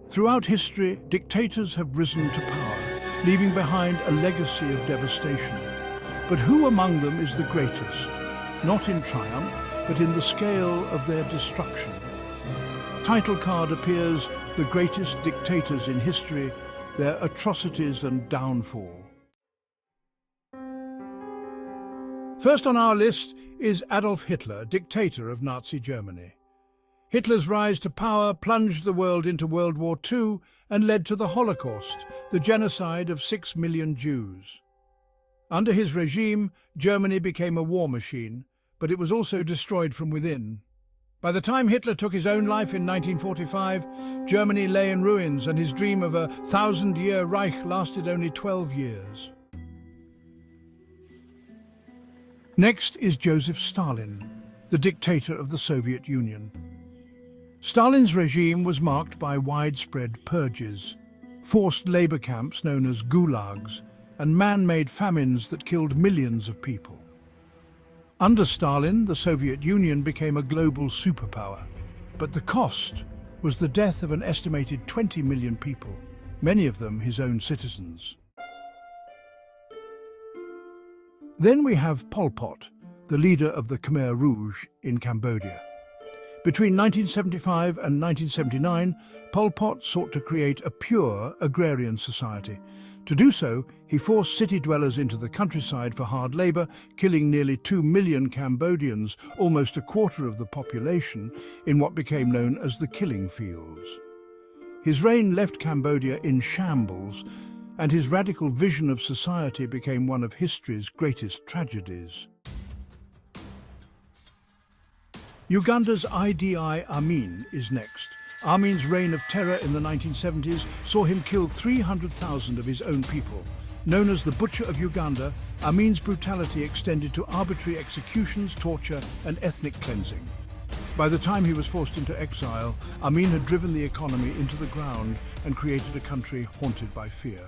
Throughout history, dictators have risen to power, leaving behind a legacy of devastation. But who among them is the greatest? Not in triumph, but in the scale of their destruction. Title card appears The Greatest Dictators in History, Their Atrocities and Downfall. First on our list is Adolf Hitler, dictator of Nazi Germany. Hitler's rise to power plunged the world into World War II and led to the Holocaust, the genocide of 6 million Jews. Under his regime, Germany became a war machine, but it was also destroyed from within. By the time Hitler took his own life in 1945, Germany lay in ruins and his dream of a 1,000-year Reich lasted only 12 years. Next is Joseph Stalin, the dictator of the Soviet Union. Stalin's regime was marked by widespread purges, forced labor camps known as gulags, and man-made famines that killed millions of people. Under Stalin, the Soviet Union became a global superpower, but the cost was the death of an estimated 20 million people, many of them his own citizens. Then we have Pol Pot, the leader of the Khmer Rouge in Cambodia. Between 1975 and 1979, Pol Pot sought to create a pure agrarian society. To do so, he forced city dwellers into the countryside for hard labor, killing nearly 2 million Cambodians, almost a quarter of the population, in what became known as the Killing Fields. His reign left Cambodia in shambles, and his radical vision of society became one of history's greatest tragedies. Uganda's Idi Amin is next. Amin's reign of terror in the 1970s saw him kill 300,000 of his own people. Known as the Butcher of Uganda, Amin's brutality extended to arbitrary executions, torture, and ethnic cleansing. By the time he was forced into exile, Amin had driven the economy into the ground and created a country haunted by fear.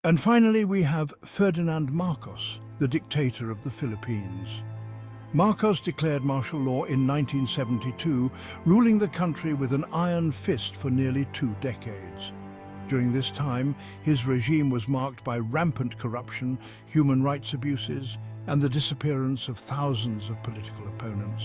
And finally, we have Ferdinand Marcos, the dictator of the Philippines. Marcos declared martial law in 1972, ruling the country with an iron fist for nearly 2 decades. During this time, his regime was marked by rampant corruption, human rights abuses, and the disappearance of thousands of political opponents.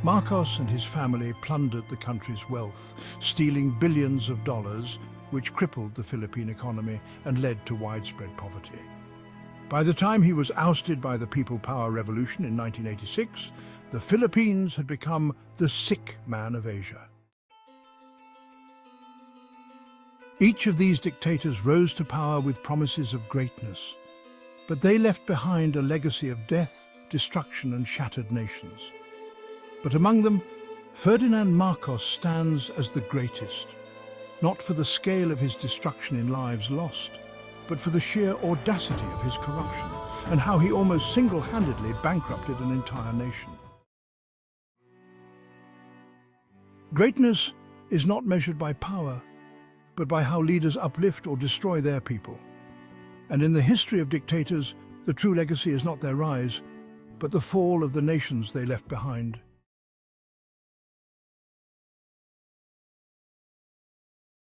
Marcos and his family plundered the country's wealth, stealing billions of dollars, which crippled the Philippine economy and led to widespread poverty. By the time he was ousted by the People Power Revolution in 1986, the Philippines had become the sick man of Asia. Each of these dictators rose to power with promises of greatness, but they left behind a legacy of death, destruction, and shattered nations. But among them, Ferdinand Marcos stands as the greatest, not for the scale of his destruction in lives lost, but for the sheer audacity of his corruption and how he almost single-handedly bankrupted an entire nation. Greatness is not measured by power, but by how leaders uplift or destroy their people. And in the history of dictators, the true legacy is not their rise, but the fall of the nations they left behind.